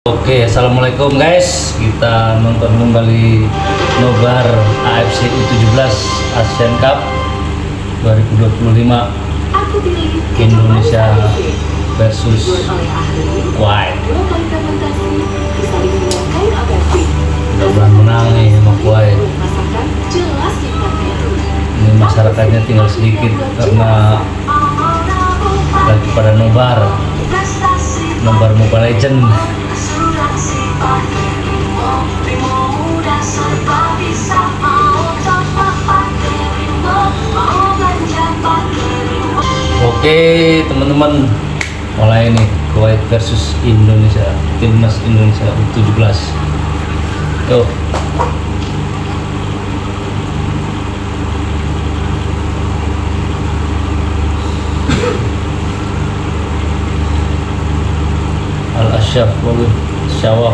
Oke, assalamualaikum guys. Kita nonton kembali nobar AFC U17 Asian Cup 2025 Indonesia versus Kuwait. Mudah-mudahan menang nih sama Kuwait. Ini masyarakatnya tinggal sedikit karena lagi pada nobar Mobile Legend. Oke teman-teman, mulai nih Kuwait versus Indonesia, timnas Indonesia U17. Yuk. Al-Asyaf Walid Syawal.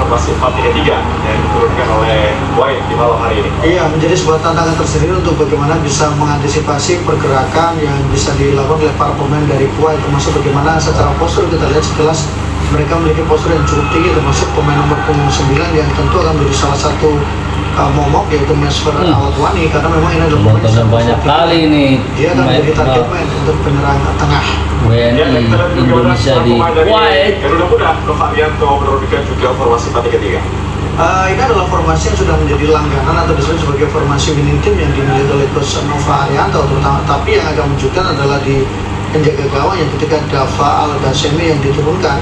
Formasi 4-3-3 yang diturunkan oleh Kuwait di malam hari ini. Iya, menjadi sebuah tantangan tersendiri untuk bagaimana bisa mengantisipasi pergerakan yang bisa dilakukan oleh para pemain dari Kuwait, termasuk bagaimana secara postur kita lihat sekilas mereka memiliki postur yang cukup tinggi, termasuk pemain nomor punggung 9 yang tentu akan menjadi salah satu momok, yaitu Mesfer Al-Watwani, karena memang ini adalah pemain yang banyak kali ini dia akan menjadi target main untuk penyerang tengah. WNI Indonesia di Kuwait. Garuda Muda, Novarianto menurunkan juga formasi 4-3-3. Ini adalah formasi yang sudah menjadi langganan atau disebut sebagai formasi winning team yang dimiliki oleh Coach Nova Arianto terutama. Tapi yang agak menunjukkan adalah di penjaga gawang yang ketika Dava Al-Ghasemi yang diturunkan,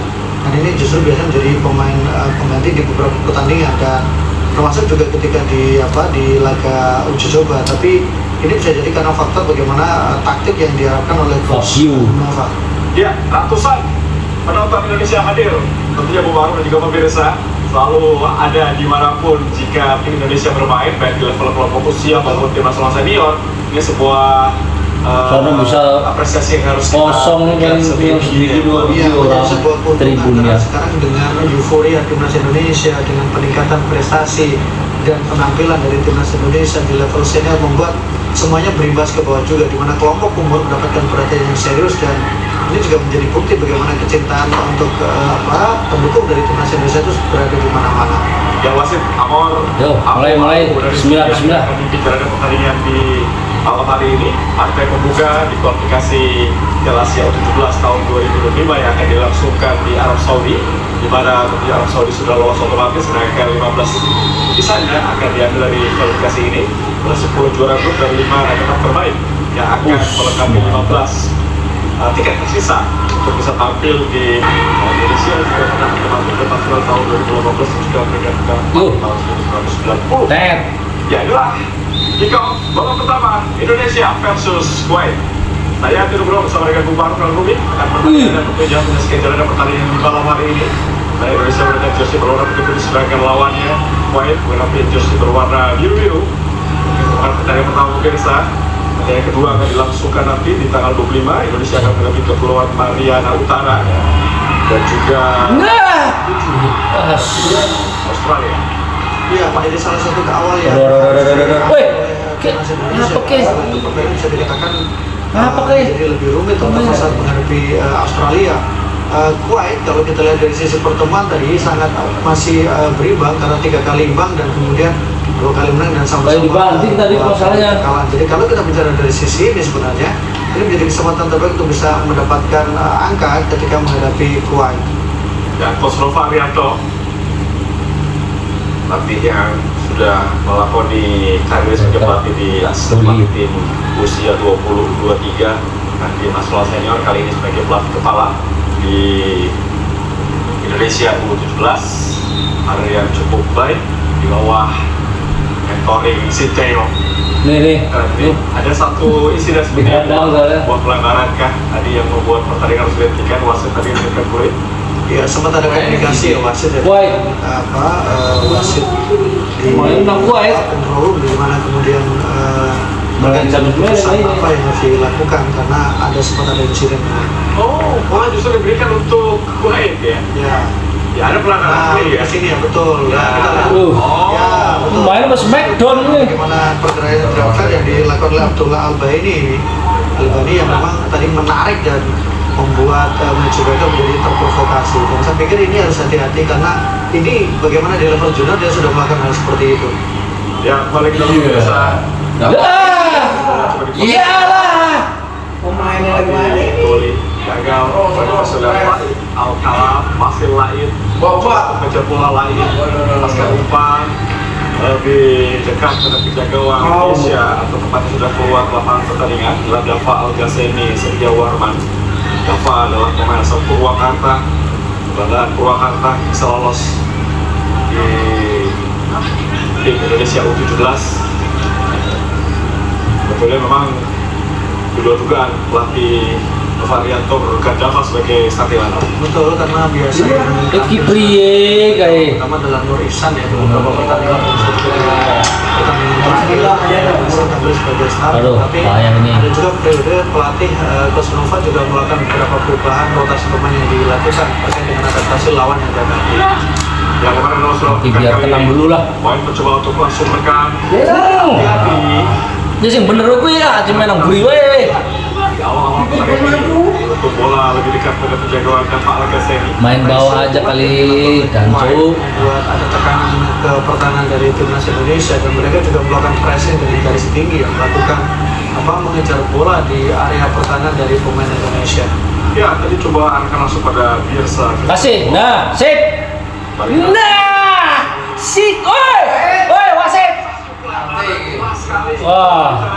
dan ini justru biasanya menjadi pemain pengganti di beberapa pertandingan, dan termasuk juga ketika di laga uji coba. Tapi ini bisa jadi karena faktor bagaimana taktik yang diharapkan oleh Coach Nova. Ya, ratusan penonton Indonesia hadir, tentunya Bu Baru dan juga pemirsa selalu ada dimanapun jika tim Indonesia bermain, baik di level kelompok usia maupun tim nasional senior. Ini sebuah bisa apresiasi yang harus kosong kita sedikit sebuah tribunnya. Sekarang dengan euforia timnas Indonesia, dengan peningkatan prestasi dan penampilan dari timnas Indonesia di level senior, membuat semuanya berimbas ke bawah juga, di mana kelompok umur mendapatkan perhatian yang serius, dan ini juga menjadi bukti bagaimana kecintaan untuk pendukung dari timnas Indonesia itu berada di mana-mana. Ya wasit Amor, Yo, mulai Bismillah. Bicara pertandingan di malam hari ini, partai pembuka di kualifikasi Piala Asia U17 tahun 2025 yang akan dilangsungkan di Arab Saudi, di mana Arab Saudi sudah lolos otomatis, sedangkan 15 sisanya akan diambil dari kualifikasi ini oleh 10 juara grup dan 5 rekor terbaik yang akan melengkapi 15 tiket tersisa untuk bisa tampil di Indonesia. Juga pernah termasuk ke nasional tahun 2015 juga meninggalkan tahun 1990. Ya inilah kick-off babak pertama Indonesia versus Kuwait. Saya Tino Bro bersama dengan Bung Baru dan Rumi akan bertanding dan tentunya punya schedule pertandingan di malam hari ini. Nah, Indonesia mengenakan jersey berwarna putih sedangkan lawannya Kuwait mengenakan jersey berwarna biru-biru. Ini pertandingan pertama pemirsa. Yang kedua akan dilangsungkan nanti di tanggal 25. Indonesia akan menghadapi Kepulauan Mariana Utara dan juga Australia. Iya, menjadi salah satu keawal ya. Bisa dikatakan jadi lebih rumit untuk saat menghadapi Australia. Kuwait kalau kita lihat dari sisi pertemuan tadi sangat masih berimbang, karena 3 kali imbang dan kemudian 2 kali menang dan sama-sama dibanting tadi masalahnya. Jadi kalau kita bicara dari sisi ini, sebenarnya ini menjadi kesempatan terbaik untuk bisa mendapatkan angka ketika menghadapi Kuwait. Dan Coach Nova Arianto pelatih yang sudah melakoni karir sebagai pelatih di tim usia 20-23 dan di nasional senior, kali ini sebagai pelatih kepala di Indonesia U17. Karir yang cukup baik di bawah mentoring Sinteyong. Nih. Ada satu insiden sebenarnya buat pelanggaran kah tadi yang membuat pertandingan harus dihentikan, wasit tadi menghentikan Kuwait. Ya, sempat ada komunikasi ya wasit ya. Wasit di Kuwait control di mana kemudian mengancam apa yang harus dilakukan karena sempat ada insiden. Justru diberikan untuk Kuwait ya. Ya. Ya ada pelanggaran Nah, sendiri ya. di sini ya betul. Ya, kita lihat. Oh. Ya, betul. Main sama Smackdown nih. Bagaimana pergerakan transfer yang dilakukan oleh Abdullah Albani ini, yang memang tadi menarik dan membuat Manajer Beckham menjadi terprovokasi. Dan saya pikir ini harus hati-hati karena ini bagaimana di level junior dia sudah melakukan hal seperti itu. Ya balik dalam Iya. biasa. Iyalah. Pemainnya lagi mana? Goli gagal. Pada sudah Alcala masih lain. Bapak. Kejar bola lain. Pasca umpan lebih dekat dengan penjaga gawang Indonesia atau tempatnya sudah keluar lapangan pertandingan adalah Dava Al-Ghazani Setia Warman. Dava adalah pemain asal Purwakarta dan Purwakarta bisa lolos di tim Indonesia U17. Betulnya memang kedua dugaan pelatih Varianto menurunkan Dava sebagai starting lineup. Betul, karena biasanya Iki priye kae. pertama adalah Nur Ihsan ya, beberapa pertandingan pertandingan terakhir bisa tampil sebagai starter. Aduh, Tapi bahaya ini. ada juga periode pelatih Coach Nova juga melakukan beberapa perubahan rotasi pemain yang dilakukan terkait dengan adaptasi lawan yang dia ganti. Ya kemarin kalau sudah Oke, biar tenang dulu lah. Main mencoba untuk langsung menekan. Jadi sing bener kuwi ya, cuma nang buri wae. Di awal-awal pertandingan untuk bola lebih dekat pada penjagaan Dava Al-Ghazani. Main bawah aja kali Danco. Membuat ada tekanan ke pertahanan dari timnas Indonesia dan mereka juga melakukan pressing dengan garis tinggi yang melakukan mengejar bola di area pertahanan dari pemain Indonesia. Ya tadi coba arahkan langsung pada Bielsa. Kasih. Nah, sip. Nah, sip. Oi, wasit. Wah.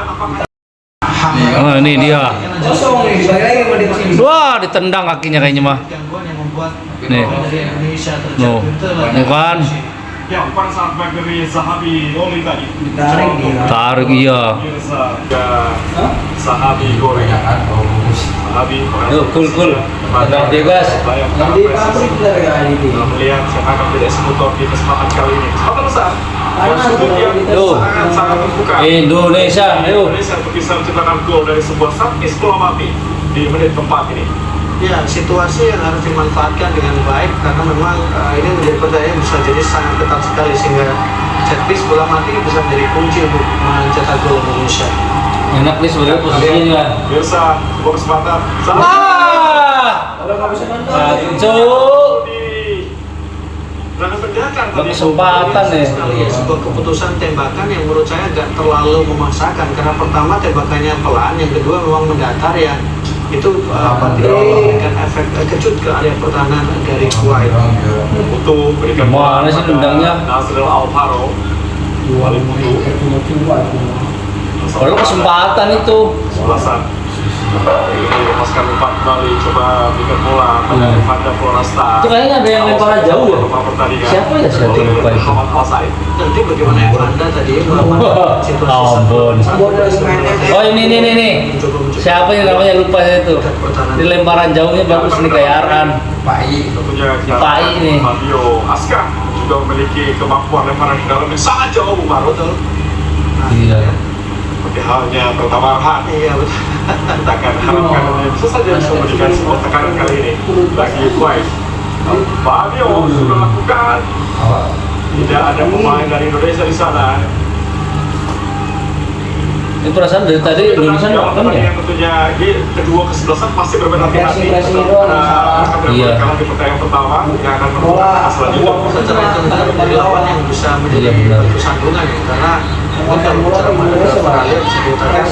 Oh, ini dia. Kosong nih, dibalik lagi sama di sini. Wah, ditendang kakinya kayaknya mah. Gangguan yang membuat Nih. dari Indonesia No. terjadi. Bukan. Ya umpan sangat baik dari Zahabi Goli tadi. Ditarik dia. Tarik iya. Bielsa ya Zahabi Goli. Zahabi. Cool. Tenang dia, guys. Bayang Yang di pabrik dari kali ini. melihat siapa akan menjadi eksekutor di kesempatan kali ini. Kesempatan besar. Dan sudut yang Tuh. sangat terbuka. Indonesia, ayo. Indonesia untuk bisa menciptakan gol dari sebuah satis bola mati di menit keempat ini. Ya, situasi yang harus dimanfaatkan dengan baik karena memang ini menjadi pertandingan bisa jadi sangat ketat sekali sehingga set piece bola mati bisa menjadi kunci untuk mencetak gol Indonesia. Enak nih sebenarnya posisinya. Biasa sebuah kesempatan. Kalau nggak bisa nonton. Cuk. Kesempatan ya. Sekali ya, sebuah keputusan tembakan yang menurut saya agak terlalu memaksakan karena pertama tembakannya pelan, yang kedua memang mendatar ya. Itu memberikan efek kejut ke area pertahanan dari Kuwait. Butuh berikan Mana sih tendangnya? Nasrul Alvaro. Paling butuh. Kalau kesempatan itu. Sebelasan. Ini lepaskan umpan kembali, coba berikan bola pada Vanda Floresta. Itu kayaknya ada yang lemparan jauh ya? Siapa ya siapa yang lupa itu? Muhammad Al-Said. Nanti bagaimana Anda tadi melakukan situasi Ampun. Oh ini. Siapa yang namanya lupa saya itu? Di lemparan jauhnya bagus nih kayak Aran. Tentunya Pai ini. Fabio Aska juga memiliki kemampuan lemparan ke dalam yang sangat jauh, Marut. Iya. Seperti halnya pertama Arhan. Iya betul. Kita akan harapkan bisa saja bisa memberikan sebuah tekanan kali ini bagi Kuwait. Fabio sudah lakukan. Tidak ada pemain dari Indonesia di sana. Ini perasaan dari tadi Indonesia nonton ya? Tentunya kedua kesebelasan pasti berbeda hati-hati. Iya. Kalau di pertandingan pertama yang akan menentukan selanjutnya. Secara itu menjadi lawan yang bisa menjadi Iya, benar. persandungan ya karena kita bicara pada paralel bisa dikatakan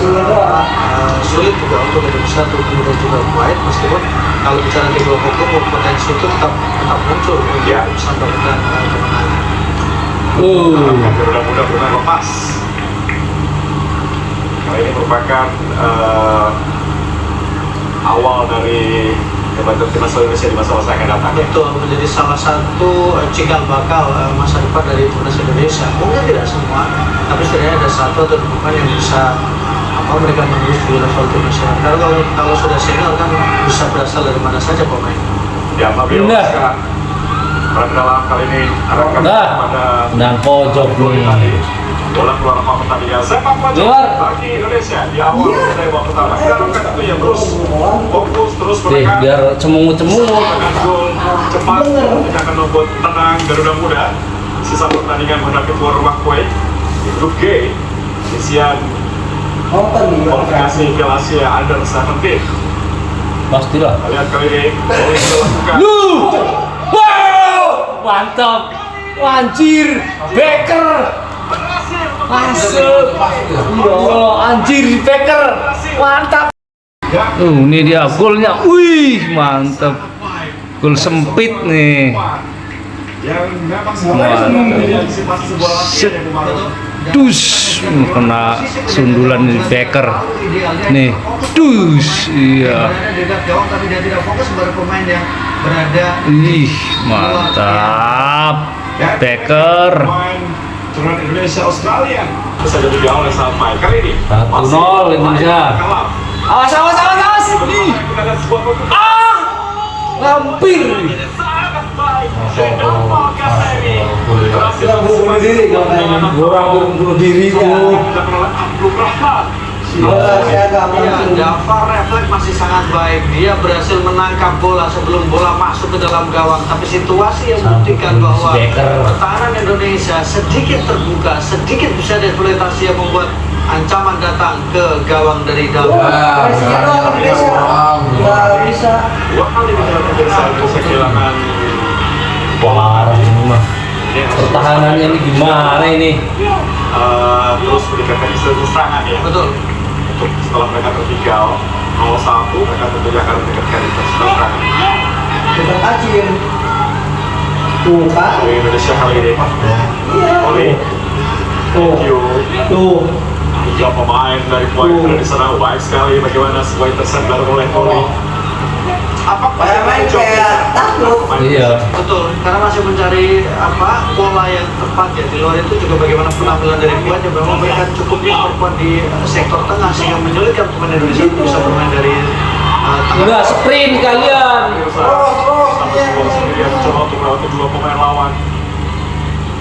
sulit juga untuk Indonesia untuk kemudian juga Kuwait meskipun kalau bicara di kelompok umum potensi itu tetap muncul untuk bisa mendapatkan kemenangan. Mudah-mudahan lepas. Kali ini merupakan awal dari jabatan timnas Indonesia di masa-masa yang akan datang. Betul, menjadi salah satu cikal bakal masa depan dari timnas Indonesia. Mungkin tidak semua, tapi setidaknya ada satu atau dua pemain yang bisa mereka menulis di level tim nasional. Karena kalau sudah senior kan bisa berasal dari mana saja pemain. Ya, Fabio sekarang pada dalam kali ini arahkan pada Dan pojok nih. Bola keluar lapangan pertandingan. Sepak bola Luar. bagi Indonesia di awal dari babak pertama. Kita harapkan itu ya terus fokus, terus menekan. biar cemungut-cemungut. Dengan gol cepat, tidak akan membuat tenang Garuda Muda. Sisa pertandingan menghadapi tuan rumah Kuwait di grup G. Isian kualifikasi Piala Asia Under 17. Pastilah. Kita lihat kali ini gol yang dilakukan. Lu! Wow! Mantap. Anjir, Becker. Masuk. Oh, anjir, Becker. Mantap. Ini dia golnya. Wih, mantap. Gol sempit nih. Yang memang sebenarnya menjadi antisipasi sebuah latihan yang kemarin. Dus, kena sundulan dari Becker. Nih, dus, iya. Berada di dekat gawang tapi dia tidak fokus baru pemain yang berada Ih, mantap. Becker. Pemain turun Indonesia Australia. Bisa jadi gawang yang sangat baik kali ini. 1-0 Indonesia. Kalah. Awas, awas, awas, awas. Ih. Kita lihat sebuah kontribusi. Ah, hampir. Sangat baik. Ronaldo Kasemi berhasil bunuh diri kalau kayaknya. Orang bunuh diri tuh. dilakukan oleh Abdul Rahman. Saya agak Iya, Jafar refleks masih sangat baik. Dia berhasil menangkap bola sebelum bola masuk ke dalam gawang. Tapi situasi yang membuktikan bahwa Becker. pertahanan Indonesia sedikit terbuka, sedikit bisa dieksploitasi yang membuat ancaman datang ke gawang dari dalam. Nggak bisa. Dua kali menjelang Indonesia kehilangan Parah ini mah. Ini harus Pertahanannya ini gimana ini? terus meningkatkan istilah serangan ya. Betul. Untuk setelah mereka tertinggal 0-1, mereka tentunya akan meningkatkan istilah serangan. Kita kacir. Tuh kan? Di Indonesia kali ini, Oli, thank you. Tuh. Tiga pemain dari Kuwait di sana baik sekali. Bagaimana sebuah intercept dilakukan oleh Oli? Apa Main kayak takut. Iya. Betul, karena masih mencari pola yang tepat ya. Di luar itu juga bagaimana penampilan dari Kuwait yang memang mereka cukup memperkuat di sektor tengah sehingga menyulitkan pemain Indonesia untuk bisa bermain dari tengah. Enggak sprint kalian. Coba untuk melewati dua pemain lawan.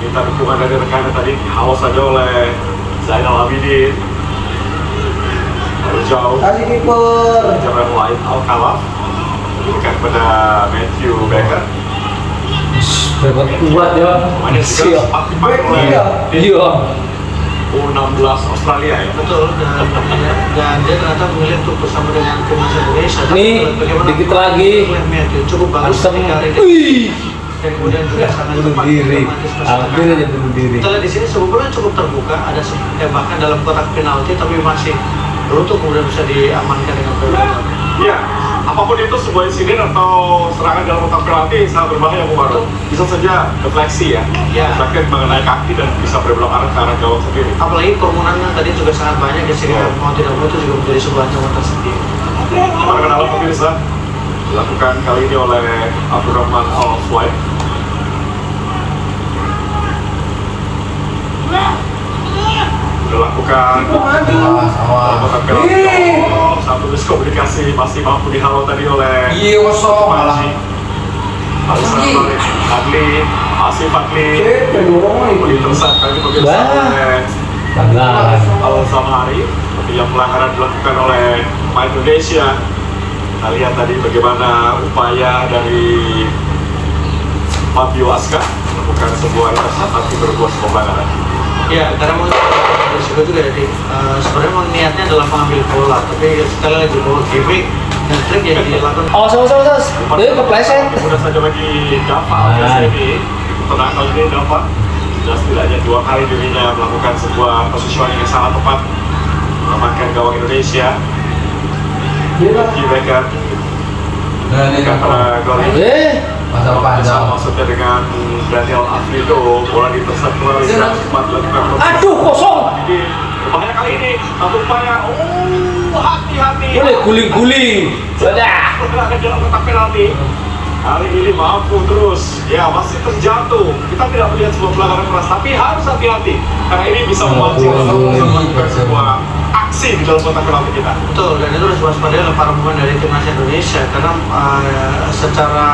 Kita dukungan dari rekannya tadi halau saja oleh Zainal Abidin. Lalu jauh. Kasih kiper. Jangan lain Al-Khalaf. Berikan kepada Matthew Becker. Becker kuat ya. Pemainnya juga sempat dipanggil oleh Iya. U16 Australia ya. Betul, dan dia ternyata memilih untuk bersama dengan timnas Indonesia. Tapi Nih, bagaimana dikit lagi. Matthew cukup bagus Asem. ketika hari ini. Wih. Dan kemudian juga sangat Bunuh tepat diri. otomatis Hampir aja bunuh diri. Kita lihat di sini sebetulnya cukup terbuka, ada bahkan dalam kotak penalti tapi masih beruntung kemudian bisa diamankan dengan baik. Iya, apapun itu sebuah insiden atau serangan dalam kotak penalti sangat berbahaya Bu Baru. Bisa saja defleksi ya, Ya. defleksi mengenai kaki dan bisa berbelok arah ke arah gawang sendiri. Apalagi kerumunannya tadi juga sangat banyak ya, sehingga mau tidak mau itu juga menjadi sebuah ancaman tersendiri. Para kenalan pemirsa dilakukan kali ini oleh Abdurrahman Al-Swaib. Dilakukan dalam kotak penalti. Satu miskomunikasi masih mampu dihalau tadi oleh Iya kosong malah. Panji. Adli, Asif Adli. Intercept kali pemirsa Wah. oleh Pelanggaran. Al-Zamari. Tapi yang pelanggaran dilakukan oleh pemain Indonesia. Kita lihat tadi bagaimana upaya dari Fabio Aska melakukan sebuah intercept tapi berbuat sebuah pelanggaran. Ya, karena mau risiko juga jadi sebenarnya memang niatnya adalah mengambil bola, tapi sekali lagi bahwa gimmick dan trik yang dilakukan. Awas, awas, awas, awas. Dia kepleset. Mudah saja bagi Dava Ah. alias ini. Tenang kali ini Dava sudah setidaknya 2 kali dirinya melakukan sebuah positioning yang sangat tepat mengamankan gawang Indonesia. Becker Nah, ini karena gol ini pasang sama panjang. maksudnya dengan Daniel Afrido bola intercept kembali secara cepat dilakukan. Aduh, kosong. Jadi berbahaya kali ini satu upaya. Hati-hati. Boleh guling-guling. Sudah. Pergerakan dalam kotak penalti. Kali ini mampu terus, ya masih terjatuh. Kita tidak melihat sebuah pelanggaran keras, tapi harus hati-hati karena ini bisa memancing sebuah aksi di dalam kotak penalti kita. Betul, dan itu harus waspadai oleh para pemain dari timnas Indonesia karena secara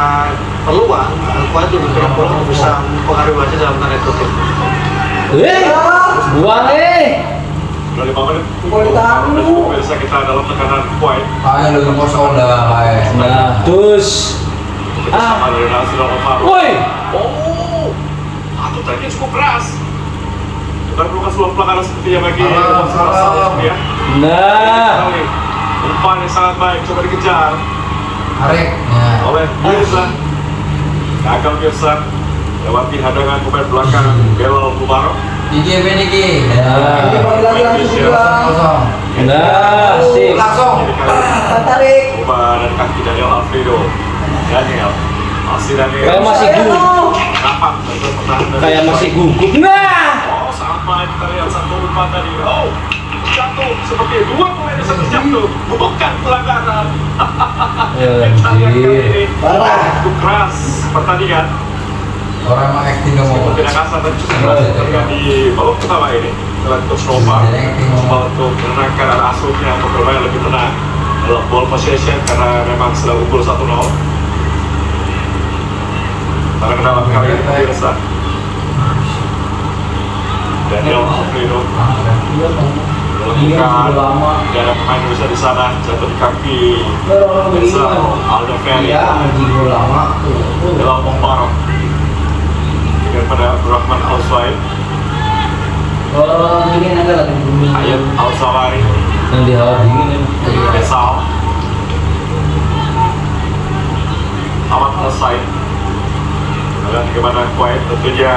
peluang Kuwait lebih kurang bisa mempengaruhi wasit dalam tanda kutip. Buang Udah 5 menit. Pukul di tangan lu. Biasa kita dalam tekanan Kuwait. Kayak lu kosong dah kayak. Nah, terus Kita sama dari Nasir Al-Faruq. woi. Oh, atau tadi cukup keras. Kita bukan sebuah pelanggaran sepertinya bagi Salah. ya. Nah, Umpan yang sangat baik, coba dikejar Tarik. Ya. oleh Mirza. Gagal Mirza lewati hadangan pemain belakang Belal Mubarak. Iki Beniki. Nah. Ini balik lagi langsung kosong. nah, sip. Langsung. Jadi kali Tarik. umpan dari kaki Daniel Alfredo. Daniel masih Daniel. Kayak masih gugup. Nampak bentuk pertahanan. Kayak masih gugup. Nah, Oh, sampai kita lihat satu umpan tadi. Oh, jatuh seperti dua pemain yang satu jatuh. Bukan pelanggaran. Kita lihat kali ini. Parah. Cukup keras pertandingan. Orang mah acting nggak mau. Tidak kasar dan cukup keras ketika di babak pertama ini. Telah coach Nova coba untuk menenangkan arah asuhnya untuk bermain lebih tenang dalam ball possession karena memang sedang unggul 1-0. Pada kedalam kali ini pemirsa Daniel Alfredo melakukan dan ada pemain Indonesia di sana jatuh di kaki Aldo Ferry dalam Mubarak dengan pada Abdurrahman Al-Swaib Ayat Al-Sawari yang di hawa dingin. Besal Ahmad Al-Said dan bagaimana Kuwait tentunya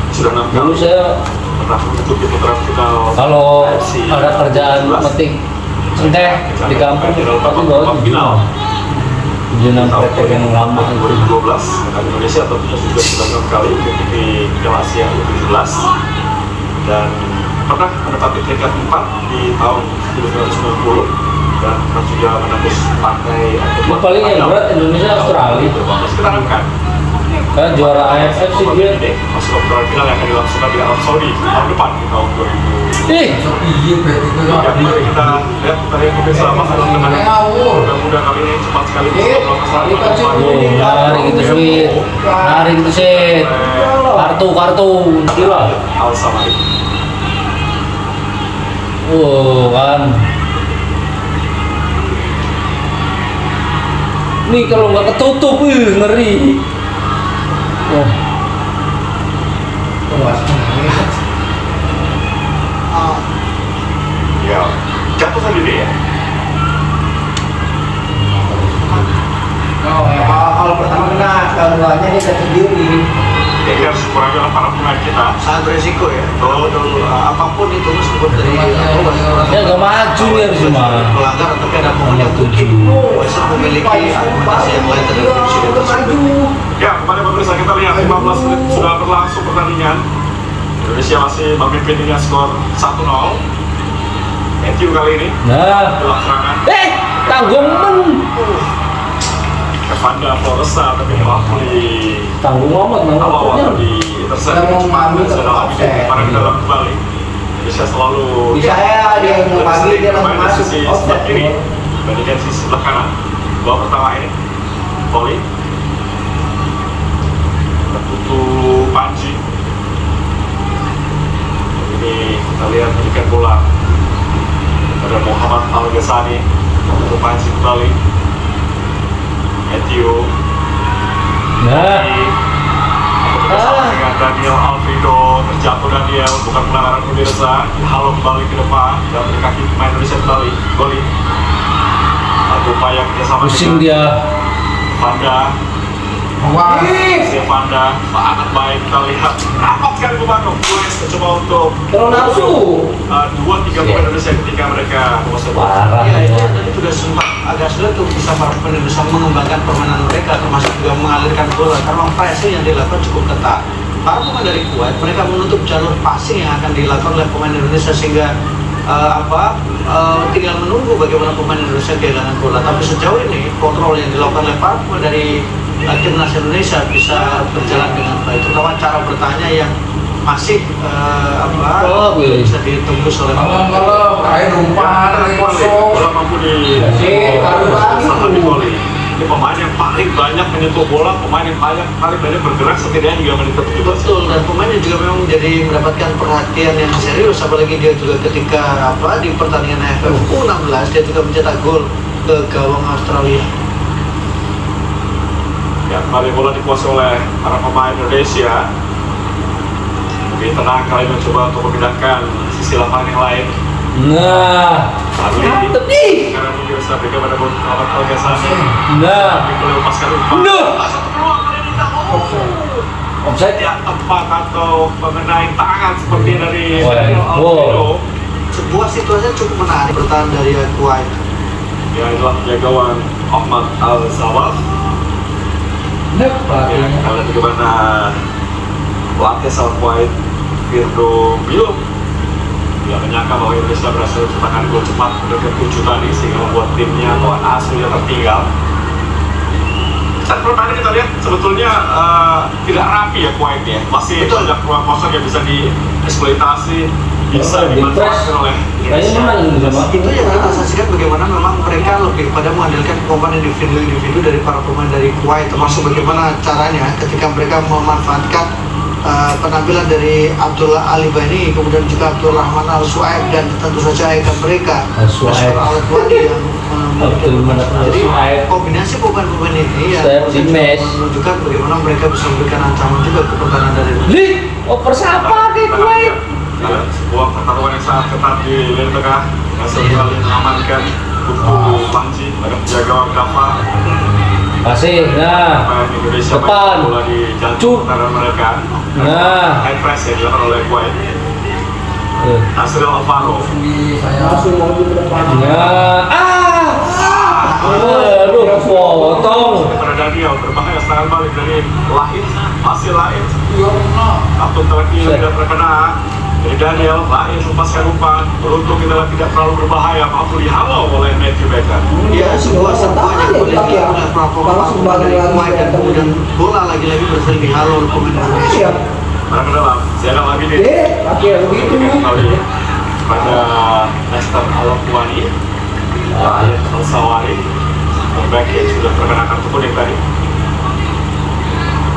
sudah 6 Dulu kali saya pernah menutup di putaran final kalau AFC ada kerjaan 17. metik enteh di kampung tapi bawa final 76 PT yang lama itu. 2012 dan Indonesia tentunya sudah 9 kali mengikuti Piala Asia U17 dan pernah menempati peringkat 4 di tahun 1990 dan pernah juga menembus partai Yang paling yang berat Indonesia Australia. Masih kita harapkan Kan juara AFF sih dia. masuk ke putaran final yang akan dilangsungkan di Arab Saudi tahun depan di tahun 2000. Ih, Iya, berarti itu Ya, mari kita lihat pemirsa masa dengan mudah-mudah kali ini cepat sekali bisa melakukan narik itu sweet. Narik itu sweet. Kartu. Gila. Al-Samari. Kan. Nih kalau nggak ketutup, ngeri. Oh, Ya, jatuh sendiri ya. Kalau pertama kena, kalau duanya dia sendiri. Jadi harus kurangi lah para pemain kita. Sangat beresiko ya. Betul. Apapun itu meskipun dari ya nggak maju ya harus mah. pelanggar atau ada momen yang mungkin bisa memiliki argumentasi yang lain terhadap insiden tersebut. Ya, kepada pemirsa kita lihat 15 menit sudah berlangsung pertandingan. Indonesia masih memimpin dengan skor 1-0. Matthew kali ini Nah, dalam serangan. tanggung Evanda Floresa tapi waktu di tanggung amat awal nangkapnya. di intercept Saya mau ngambil dalam offset. para dalam kembali. Indonesia selalu Bisa ya dia yang mau pagi dia langsung bermain di masuk. sisi sebelah kiri dibandingkan sisi sebelah kanan. Gol pertama ini volley tertutup Panji. Ini kita lihat berikan bola pada Muhammad Al-Ghazani untuk Panji kembali. Matthew Nah, bersama dengan Daniel Alfredo, terjatuh Daniel, bukan pelanggaran pemirsa. Halo kembali ke depan dan beri kaki pemain Indonesia kembali. Goli. Ada upaya kerjasama pusing dengan dia. Vanda. Wah, Vanda sangat baik kita lihat. Rapat sekali Bubano. Kuwait mencoba untuk Kalau nafsu. 2-3 pemain Indonesia ketika mereka menguasai bola. Parah. Ya itu tadi sudah sempat agak sulit untuk bisa para pemain bisa mengembangkan permainan mereka termasuk juga mengalirkan bola karena pressing yang dilakukan cukup ketat. Para pemain dari Kuwait mereka menutup jalur passing yang akan dilakukan oleh pemain Indonesia sehingga tinggal menunggu bagaimana pemain Indonesia kehilangan bola. Tapi sejauh ini kontrol yang dilakukan oleh para pemain dari timnas Indonesia bisa berjalan dengan baik. Terutama cara bertanya yang masih bisa ditembus oleh kalau kayak numpang Bola mampu di kalau lagi sangat di volley. Ini pemain yang paling banyak menyentuh bola, pemain yang paling banyak bergerak setidaknya hingga menit ke-17. Betul, dan pemainnya juga memang jadi mendapatkan perhatian yang serius, apalagi dia juga ketika di pertandingan AFF U16 dia juga mencetak gol ke gawang Australia. Ya, kembali bola dikuasai oleh para pemain Indonesia. Lebih tenang kali mencoba untuk memindahkan sisi lapangan yang lain. Nah, mantep nih. Sekarang biasa berikan pada Muhammad Al-Ghazali. Nah, Boleh lepaskan umpan. Satu peluang kali ini tak offside. tidak tepat atau mengenai tangan seperti dari Wow. Daniel Alfredo. Sebuah situasi yang cukup menarik bertahan dari Kuwait. Ya, itulah penjagawan Ahmad Al-Zawaf. Ya, kita lihat bagaimana pelatih asal Kuwait Firdo Bilo. Dia menyangka bahwa Indonesia berhasil menciptakan gol cepat untuk ke-7 tadi sehingga membuat timnya atau asuhnya tertinggal. Saat pertandingan kita lihat sebetulnya tidak rapi ya Kuwait ya. Masih Betul. banyak ruang kosong yang bisa dieksploitasi, bisa dimanfaatkan oleh Indonesia. Itu yang kita saksikan bagaimana memang mereka lebih pada mengandalkan kemampuan individu dari para pemain dari Kuwait, termasuk bagaimana caranya ketika mereka memanfaatkan penampilan dari Abdullah Ali Bani, kemudian juga Abdul Rahman Al Suaib, dan tentu saja icon mereka Al-Suaib. Al Wadi yang Abdul Rahman jadi Al-Suaib. kombinasi pemain-pemain ini yang Saya optimis. menunjukkan bagaimana mereka bisa memberikan ancaman juga ke pertahanan dari Li, oper siapa di Kuwait? Sebuah pertarungan yang sangat ketat di lini tengah. Hasil kali mengamankan Kutu Panji pada penjaga Wakafa. Kasih, nah, Pemain Indonesia depan. main bola di jantung pertahanan mereka. Nah. High press yang dilakukan oleh Kuwait. Nasril Alvaro. Langsung mau ke depan. Nah, aduh, potong. Kepada Daniel berbahaya serangan balik dari Lahir, masih Lahir. Kartu terakhir tidak terkena. Dari Daniel, Lahir lepaskan umpan. Beruntung kita tidak terlalu berbahaya, mampu dihalau oleh Matthew Becker. ya sebuah sentuhan yang boleh dilakukan oleh pemain dari Kuwait, dan kemudian bola lagi-lagi berhasil dihalau oleh pemain Indonesia. Mana ke dalam, Zainal Abidin. Pakai begitu. Kembali pada Lester Alakwani, Lahir Al-Sawari, back yang sudah terkena kartu kuning tadi.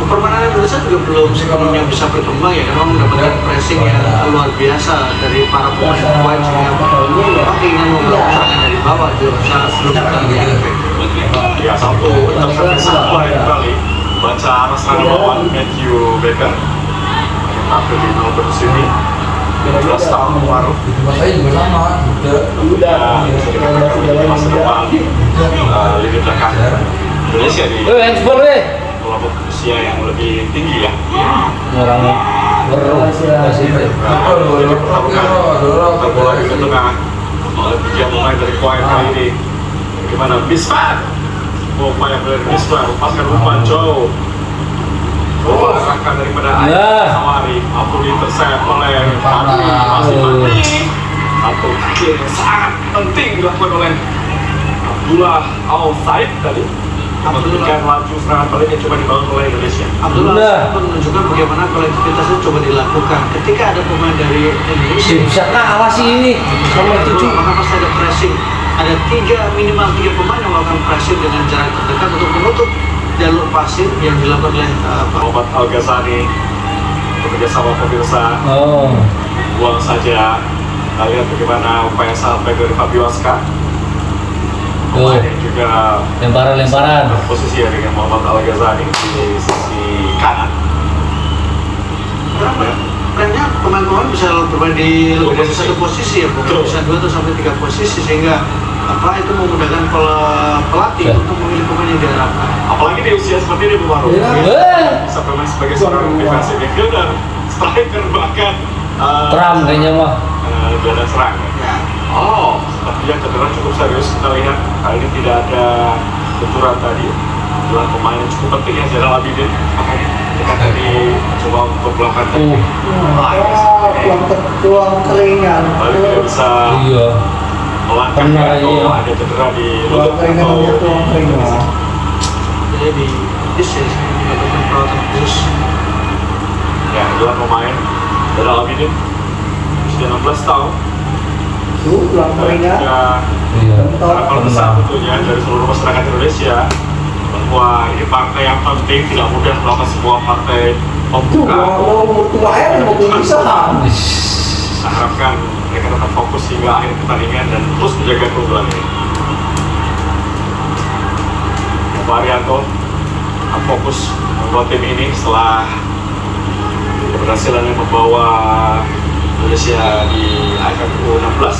Permainan Indonesia juga belum sepenuhnya bisa berkembang ya, karena mendapatkan pressing yang luar biasa dari para pemain Kuwait sehingga memang keinginan membangun serangan dari bawah juga sangat belum terlihat efektif. Ya, satu intervensi Kuwait kembali. Baca arah serangan lawan Matthew Becker. Tampil di Melbourne City. 12 tahun baru. Saya juga sama. Udah bisa dikatakan menjadi masa depan lini belakang Indonesia di Handphone weh. kelompok usia yang lebih tinggi ya. Orang Jadi pertarungan terbola di tengah oleh tiga pemain dari Kuwait kali ini. Bagaimana Misfar? Upaya dari Misfar, lepaskan umpan jauh. Arahkan daripada Ayat Sawari, mampu diintercept oleh Fadli, masih Fadli. Satu akhir yang sangat penting dilakukan oleh Abdullah Al Said tadi. Memberikan laju serangan balik yang coba dibangun oleh Indonesia. Abdullah menunjukkan bagaimana kolektivitas itu coba dilakukan. Ketika ada pemain dari Indonesia bisa kalah sih ini nomor 7. maka pasti ada pressing. Ada minimal tiga pemain yang melakukan pressing dengan jarak terdekat untuk menutup jalur pasir yang dilakukan oleh Muhammad Al-Ghazali bekerja sama pemirsa. Buang saja. Kita lihat bagaimana upaya sampai dari Fabio Aska. Pemain yang juga lemparan. posisi ya dengan Muhammad Al-Ghazali di sisi kanan. Trennya pemain-pemain bisa bermain di lebih dari satu posisi ya, bukan bisa 2 atau sampai 3 posisi, sehingga itu memudahkan pelatih untuk memilih pemain yang diharapkan. Apalagi di usia seperti ini, Bu Maru. Bisa bermain sebagai seorang defensive midfielder, striker bahkan Trump kayaknya mah. gelandang serang. Oh, sepertinya cedera cukup serius. Kita lihat kali ini tidak ada benturan tadi. Adalah pemain yang cukup penting ya, Zainal Abidin. Makanya kita tadi coba untuk melakukan Tuang keringan. Balik tidak bisa melangkah atau ada cedera di lutut atau Tuang keringan. Jadi di sini melakukan perawatan khusus. ya, adalah pemain Zainal Abidin usia 16 tahun. Tuang keringan. Harapan besar tentunya dari seluruh masyarakat Indonesia semua ini partai yang penting, tidak mudah melakukan sebuah partai pembuka. Umur tuanya mau bisa. Saya harapkan mereka tetap fokus hingga akhir pertandingan dan terus menjaga keunggulan ini. Varianto fokus membawa tim ini setelah keberhasilan membawa Indonesia di AFF U16.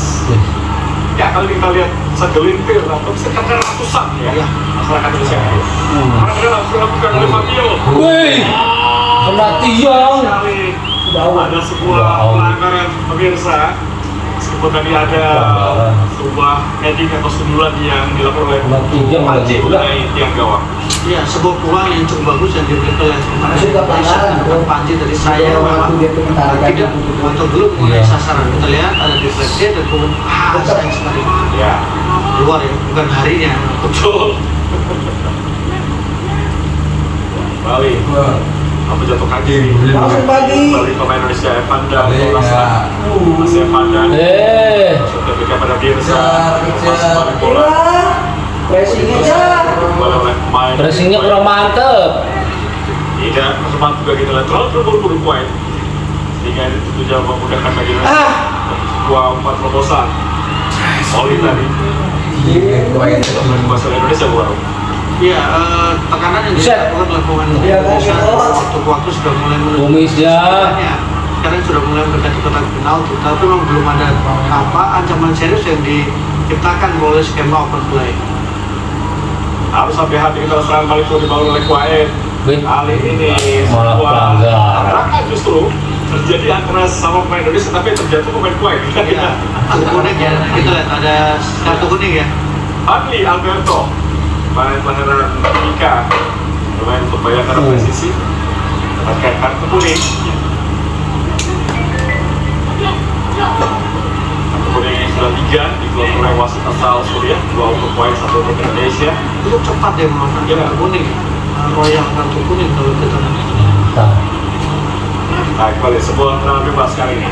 Ya, kalau kita lihat segelintir atau sekitar ratusan ya masyarakat Indonesia itu. Karena langsung dilakukan oleh Fabio. Wih, kena tiang. Sekali ada sebuah pelanggaran pemirsa. Meskipun tadi ada sebuah heading atau sundulan yang dilakukan oleh Panji mengenai tiang gawang. Iya, sebuah peluang yang cukup bagus yang dimiliki oleh Panji dari saya memang tidak atau belum mengenai sasaran. Kita lihat ada defleksi dan kemudian sayang sekali. Ya, Luar ya, bukan harinya. betul. Bali. Apa jatuh kaki? Langsung pagi. Bali pemain Indonesia Evanda, masih Evanda. Sudah berikan pada Birsa. Masih balik bola. Pressing aja. Bola oleh pemain. Pressingnya kurang mantep. Tidak, teman juga kita lihat terlalu terburu-buru poin. Sehingga itu tujuan memudahkan bagi Indonesia. Dua umpan terobosan. Oli tadi. Bahasa Indonesia baru. Iya, tekanan yang dilakukan oleh pemain Indonesia waktu ke waktu sudah mulai Kumis ya. Sekarang sudah mulai mendekati kotak penalti, tapi memang belum ada ancaman serius yang diciptakan oleh skema open play. Harus hati-hati kita serangan balik itu dibangun oleh Kuwait. Kali ini malah pelanggaran. tabrakan justru terjadi antara sama pemain Indonesia tapi terjatuh pemain Kuwait. Iya, kartu kuning ya, kita lihat ada kartu kuning ya. Adli Alberto, pemain pelanggaran Ika, bermain untuk Bayangkara Presisi, dapatkan kartu kuning. Kartu kuning yang sudah 3 dikeluarkan oleh wasit asal Suriah, 2 untuk Kuwait, 1 untuk Indonesia. Cukup cepat ya memakan kartu kuning. Royal kartu kuning kalau kita lihat. Nah, kembali sebuah tendangan bebas kali ini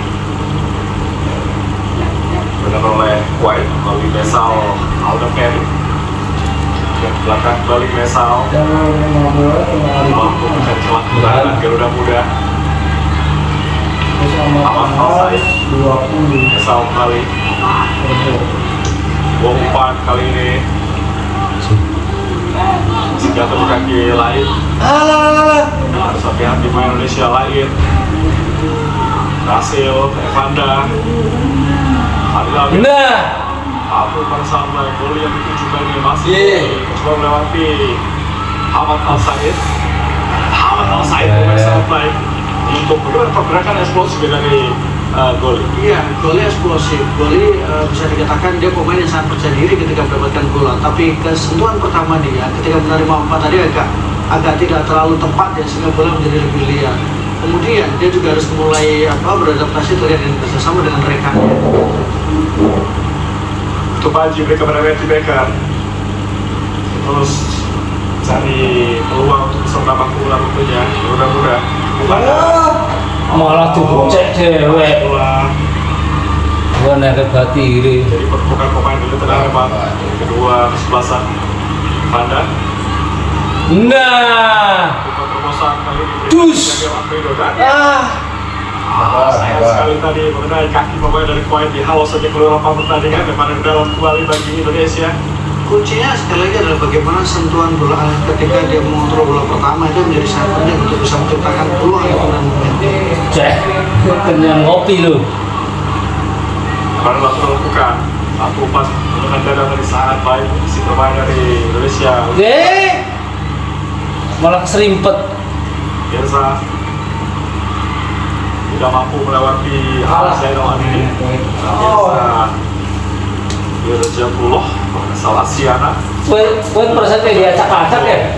dilakukan oleh Kuwait melalui Mesal Aldeferri. Yang belakang balik Mesal mampu mencari celah kemenangan Garuda Muda. Aman Al-Said Mesal kembali umpan kali ini jatuh di kaki lain. Harus hati-hati pemain Indonesia lain. Berhasil Evanda. Nah, Abu Bersama gol yang ditujukan ini masih coba melewati Ahmad Al-Said. Ahmad Al-Said bersama baik untuk bagaimana pergerakan eksplosif dari Goli. Iya, Goli eksplosif. Goli bisa dikatakan dia pemain yang sangat percaya diri ketika mendapatkan bola. Tapi kesentuhan pertama dia ketika menerima umpan tadi agak tidak terlalu tepat ya, sehingga bola menjadi lebih liar. Kemudian dia juga harus mulai beradaptasi terlihat dan bersama dengan rekannya. Untuk Panji beri kepada Matthew Baker. Terus cari peluang untuk bisa menambah keunggulan tentunya. Mudah-mudahan. malah dicek cewek. Gua naik batiri. Jadi pertukaran pemain dulu tenang Pak. Kedua kesebelasan Panda. Nah, Terobosan kali ini. Dus. Sayang sekali tadi mengenai kaki pemain dari Kuwait di halau saja keluar lapangan pertandingan dan dalam kembali bagi Indonesia. Kuncinya sekali lagi adalah bagaimana sentuhan bola ketika dia mengontrol bola pertama itu menjadi sangat penting untuk bisa menciptakan peluang yang momentum. cek, kenyang ngopi lu. Baru lakukan satu umpan dengan dada dari sangat baik si pemain dari Indonesia. Malah keserimpet. Biasa tidak mampu melewati Al-Zainal ini. Biasa Birja Puluh salah Siana. Poin persennya diacak-acak ya.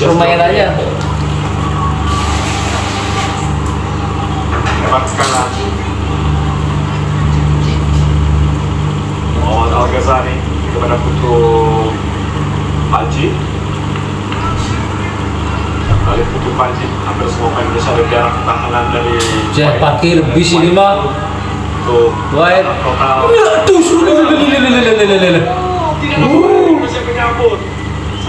Permainannya. Hebat kanan. Muhammad Al-Ghazani kepada Putu Panji. Kali Putu Panji hampir semua pemain Indonesia ada jarak pertahanan dari Cek parkir bis ini mah. Tuh, Wait. total. Aduh, Bisa menyambut.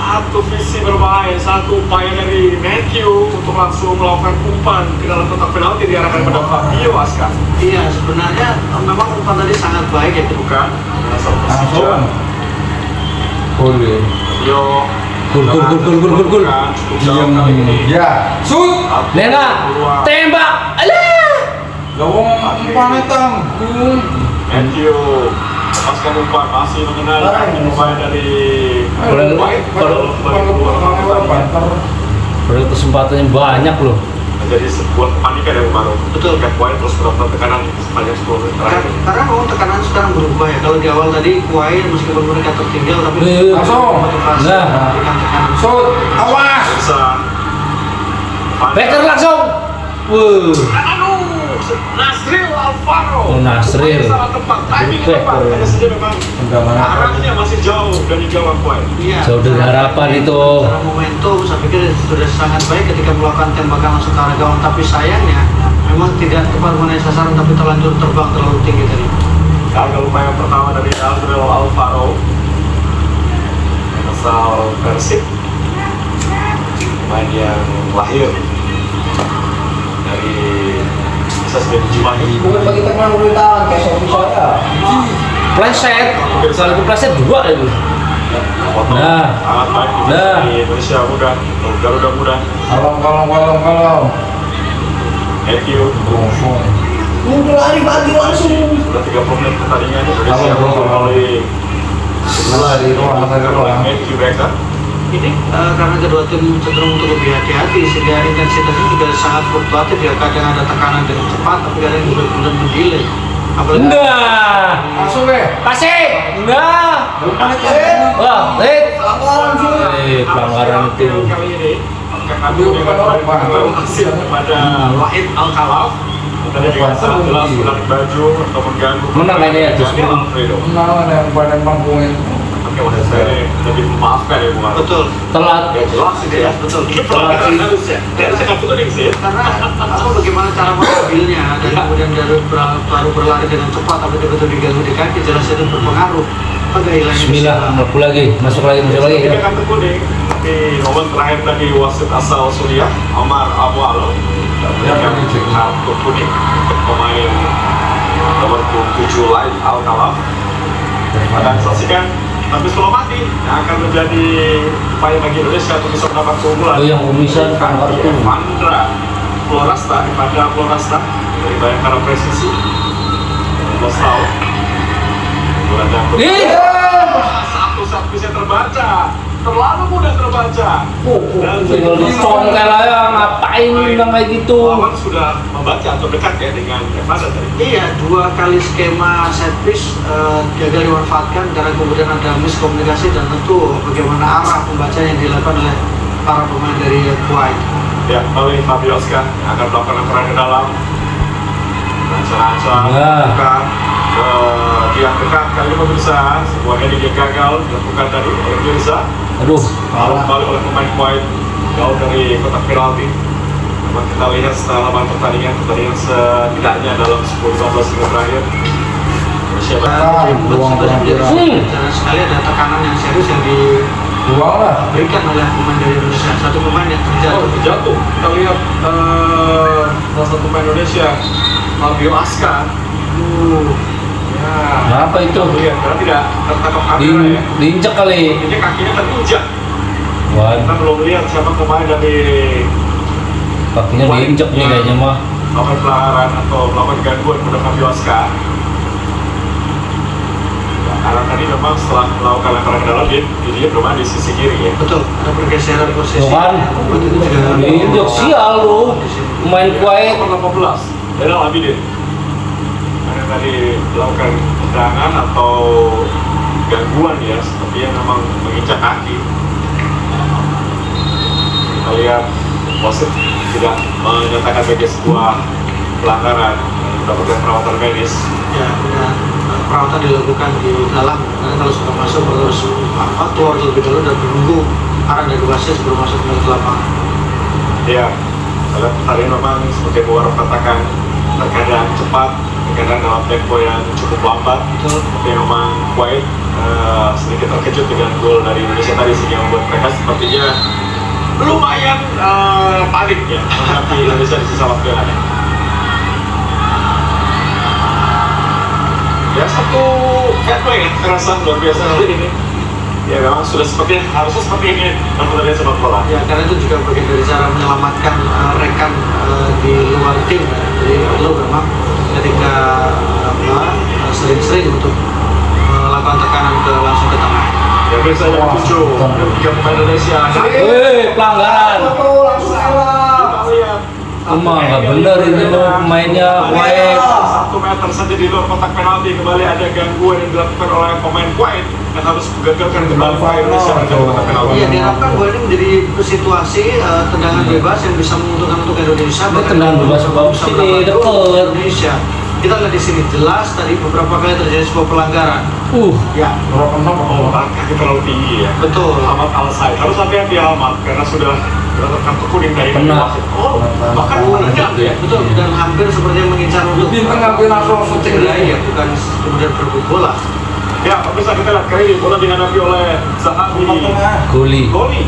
satu visi berbahaya, satu upaya dari Matthew untuk langsung melakukan umpan ke dalam kotak penalti diarahkan pada Fabio Aska. Iya, sebenarnya memang umpan tadi sangat baik ya. Bukan, asal Langsung. Persija. Boleh. Fabio. Gol. Cukup jauh kali ini. Ya, shoot. Nena, tembak. Alah. Gawang umpan hitam. Matthew lepaskan umpan, masih mengenai umpan dari Padahal kesempatannya banyak loh. menjadi sebuah kepanikan yang baru. Betul. Gap Kuwait terus melakukan tekanan sepanjang 10 menit terakhir. Karena memang tekanan sekarang berubah ya. Kalau di awal tadi Kuwait meskipun mereka tertinggal tapi Langsung. motivasi Nah. memberikan tekanan. Shoot. Awas. Bisa. Becker langsung. Wuh. Nasril Alvaro. Oh, Nasril. Sangat tepat, timing yang tepat. Becker. Hanya saja memang Tendangan. arahnya masih jauh dari gawang Kuwait. Iya. Jauh dari harapan itu. Secara momentum saya pikir sudah sangat baik ketika melakukan tembakan langsung ke arah gawang, tapi sayangnya memang tidak tepat mengenai sasaran tapi terlanjur terbang terlalu tinggi tadi. Gagal upaya pertama dari Nasril Alvaro. Asal Persib. Pemain yang lahir dari Sasbin Jimahi. Bukan bagi teman pemerintahan kayak Sofi saya. Pleset. Kalau itu pleset 2 itu. Foto Nah. sangat baik Nah. di Indonesia muda, Garuda muda. Kalong. Matthew Langsung. Udah lari bagi langsung. sudah 30 menit pertandingan Indonesia Apa, bro? melalui Lari ruang, lari ruang. Matthew Becker. Ini karena kedua tim cenderung untuk lebih hati-hati sehingga intensitasnya juga sangat fluktuatif ya. Kadang ada tekanan dengan cepat tapi kadang juga kemudian mendelay. Apalagi Nah. Langsung deh. Kasih. Nah. Wah, hit. Pelanggaran itu. Kali ini apakah kami dengan hasil kepada Wahid Al-Khalaf tadi dengan sangat jelas menarik baju atau mengganggu Menang kayaknya ya, justru. Daniel Alfredo. Menang yang pada panggung itu. Oke, menurut saya ini lebih memaafkan ya Bung Arif. betul. Telat. Ya jelas ini ya. Betul. Ini pelanggaran harusnya. Dan saya nggak kuning sih. Karena apa bagaimana cara mengambilnya dan kemudian dari baru berlari dengan cepat tapi betul-betul diganggu di kaki jelas itu berpengaruh pada hilangnya Bismillah, melaku lagi, masuk lagi. Ini kartu kuning. Tapi momen terakhir tadi wasit asal Suriah Omar Abu Alal memberikan kartu kuning untuk pemain nomor 7 lain Al-Khalaf. Dan saksikan tapi sebelum mati yang akan menjadi upaya bagi Indonesia untuk bisa mendapat keunggulan. Oh, yang bisa kartu. Evandra Florasta dari Bayangkara Presisi 15 tahun. Ih. Satu-satu bisa terbaca, terlalu mudah terbaca. Dan Tinggal dicongkel aja, ngapain bilang kayak gitu. lawan sudah membaca atau dekat ya dengan Evandra tadi. Iya, 2 kali skema set piece gagal dimanfaatkan karena kemudian ada miskomunikasi dan tentu bagaimana arah pembaca yang dilakukan oleh para pemain dari Kuwait. Ya, kembali Fabio Aska yang akan melakukan lemparan ke dalam. Lancar-lancar, Nah. buka ke tiang dekat kali ini pemirsa. Sebuah heading yang gagal dilakukan tadi oleh Mirza. Aduh, Lalu kembali oleh pemain Kuwait jauh dari kotak penalti. Memang kita lihat setelah 8 pertandingan setidaknya dalam 10-15 menit terakhir Indonesia Ruang Jangan sekali ada tekanan yang serius yang Buang lah. diberikan oleh pemain dari Indonesia. Satu pemain yang terjatuh. jatuh. Kita lihat salah satu pemain Indonesia Fabio Aska. Ya, apa itu? kita lihat karena tidak tertangkap kamera ya. Diinjek kali. Ini kakinya terinjak. Wah, Kita belum lihat siapa pemain dari kakinya diinjek nih kayaknya mah. melakukan pelanggaran atau melakukan gangguan kepada Fabio Aska. Ya, karena tadi memang setelah melakukan lemparan ke dalam dia bermain di sisi kiri ya. Betul, ada pergeseran posisi. Tuh kan? Buat itu juga Diinjek sial lu. Pemain Kuwait. Nomor 18 Zainal Abidin. Karena tadi melakukan tendangan atau gangguan ya, seperti yang memang menginjak kaki. Kita lihat wasit tidak menyatakan sebagai sebuah pelanggaran, mendapatkan perawatan medis. ya perawatan dilakukan di dalam karena kalau sudah masuk harus keluar terlebih dahulu dan menunggu arahan dari wasit sebelum masuk ke lapangan. Ya, saya lihat hari ini memang seperti Bu Arif katakan, terkadang cepat, terkadang dalam tempo yang cukup lambat. Betul. Tapi memang Kuwait sedikit terkejut dengan gol dari Indonesia tadi sehingga membuat mereka sepertinya lumayan panik ya menghadapi Indonesia di sisa waktu yang ada. Ya satu fair play ya, terasa luar biasa kali ini. Ya memang sudah harusnya seperti ini pertandingan sepak bola. Ya karena itu juga bagian dari cara menyelamatkan rekan di luar tim. Jadi lo memang ketika sering-sering untuk melakukan tekanan langsung ke tengah. Ya biasa yang tujuh, yang 3 pemain Indonesia. Pelanggaran. Langsung salah. Kita lihat. Emang nggak bener ini lo pemainnya Kuwait. 1 meter saja di luar kotak penalti, kembali ada gangguan yang dilakukan oleh pemain Kuwait yang harus menggagalkan kembali Indonesia menjadi kotak penalti. Iya diharapkan bahwa ini menjadi situasi tendangan bebas yang bisa menguntungkan untuk Indonesia. Ini tendangan bebas bagus ini, deket. Indonesia. Kita lihat di sini jelas tadi beberapa kali terjadi sebuah pelanggaran. Ya, Oh, kaki terlalu tinggi ya. betul. Ahmad Al-Said harus hati-hati Ahmad karena sudah dapat kartu kuning dari Kena. Oh, bahkan menendang ya. Betul, dan hampir seperti mengincar untuk Di tengah langsung syuting cederai ya, bukan kemudian berebut bola. Ya, pemirsa kita lihat kali ini bola dihadapi oleh Zahabi Goli. Goli.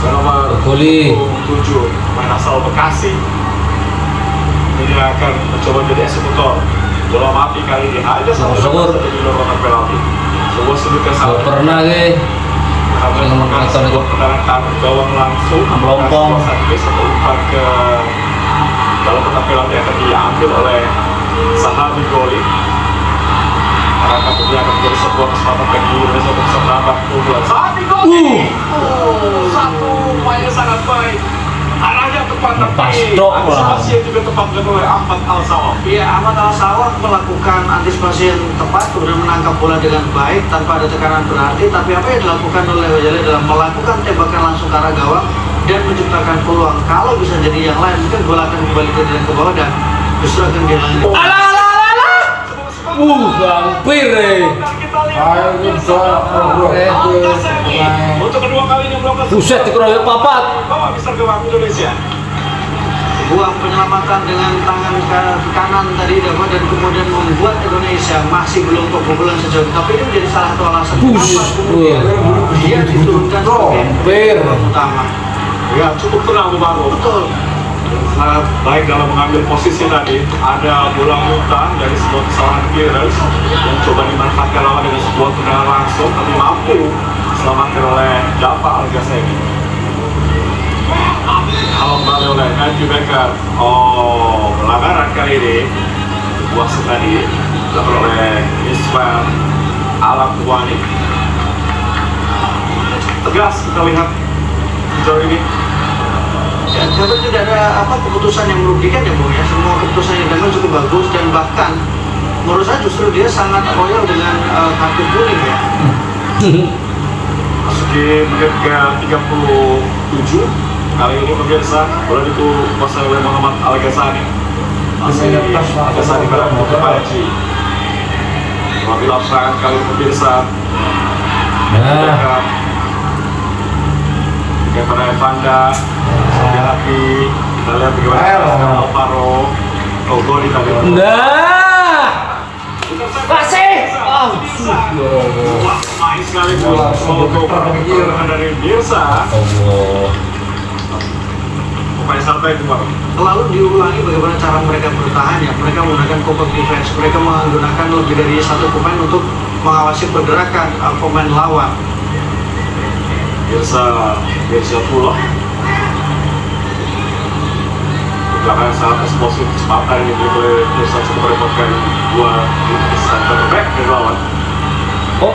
Nomor Goli. 7 pemain asal Bekasi. Ini akan mencoba jadi eksekutor. Bola mati kali ini hanya satu Syukur. saja di luar kotak penalti. Sebuah sudut yang Gak sangat pernah deh. Harus memegang sebuah tendangan gawang langsung. Melompong. Satu umpan ke dalam kotak penalti akan diambil oleh Zahabi Goli. Harapkan dia akan menjadi sebuah kesempatan bagi Indonesia untuk bisa menambah keunggulan. Zahabi Goli. Satu upaya sangat baik. Arahnya tepat Lepas tapi dok lah. antisipasi yang juga tepat dilakukan oleh Ahmad Al-Sawaf. Ya, Ahmad Al-Sawaf melakukan antisipasi yang tepat, kemudian menangkap bola dengan baik tanpa ada tekanan berarti. Tapi apa yang dilakukan oleh Wajale adalah melakukan tembakan langsung ke arah gawang dan menciptakan peluang. Kalau bisa jadi yang lain, mungkin bola akan kembali ke bawah dan justru akan dihalangi. Alah. Hampir Ayo bisa Untuk kedua kalinya melakukan Buset dikeroyok papat. bawa bisa gawang Indonesia. Sebuah penyelamatan dengan tangan kanan tadi dapat dan kemudian membuat Indonesia masih belum kebobolan sejauh ini. Tapi ini menjadi salah satu alasan kenapa kemudian dia diturunkan sebagai Hampir. utama. Ya cukup tenang baru. Betul. Sangat baik dalam mengambil posisi tadi. Ada bola muntah dari sebuah kesalahan clearance yang coba dimanfaatkan lawan dengan sebuah tendangan langsung, tapi mampu diselamatkan oleh Dava Al-Ghazali. Halo kembali oleh Andrew Becker. Oh, pelanggaran kali ini wasit tadi dilakukan oleh Ismail Al-Akwani. Tegas kita lihat sejauh ini. Ya, tapi tidak ada keputusan yang merugikan ya Bung ya. Semua keputusan yang diambil cukup bagus dan bahkan menurut saya justru dia sangat loyal dengan kartu kuning ya. Masuki menit ke 37 kali ini pemirsa bola dikuasai oleh Muhammad Al-Ghazali. Masih Al-Ghazali pada Paji. Mengambil serangan kali ini pemirsa. Nah. Bagaimana Evanda sambil api, kita lihat bagaimana Alvaro Goli tadi. Nah. Kasih. Wah, main sekali untuk pergerakan dari Birsa. Allah. Pemain sampai keluar. Lalu diulangi bagaimana cara mereka bertahan ya. Mereka menggunakan compact defense. Mereka menggunakan lebih dari satu pemain untuk mengawasi pergerakan pemain lawan. Birsa Puloh. Belakang sangat eksplosif, kecepatan yang dimiliki oleh Birsa cukup merepotkan dua center back dari lawan. Oh,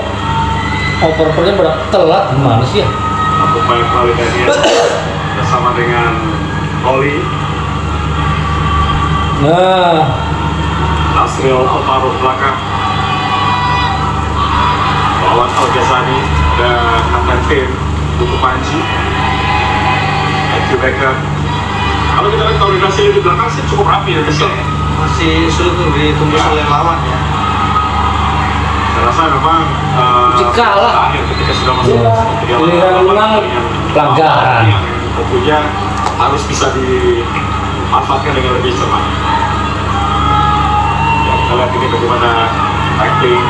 oper-opernya pada telat gimana sih ya? Pemain Bali Daniel bersama dengan Oli. Nah, Nasril Alvaro belakang. Lawan Al-Ghazali dan Kapten Tim Duku Panji. Andrew Becker. Kalau kita lihat koordinasi di belakang sih cukup rapi ya guys. Masih sulit untuk ditembus oleh lawan ya. Saya rasa memang kalah. akhir ketika sudah masuk Ya, giliran menang, pelanggaran. yang tentunya harus bisa dimanfaatkan dengan lebih cermat. Ya, kita lihat ini bagaimana tackling.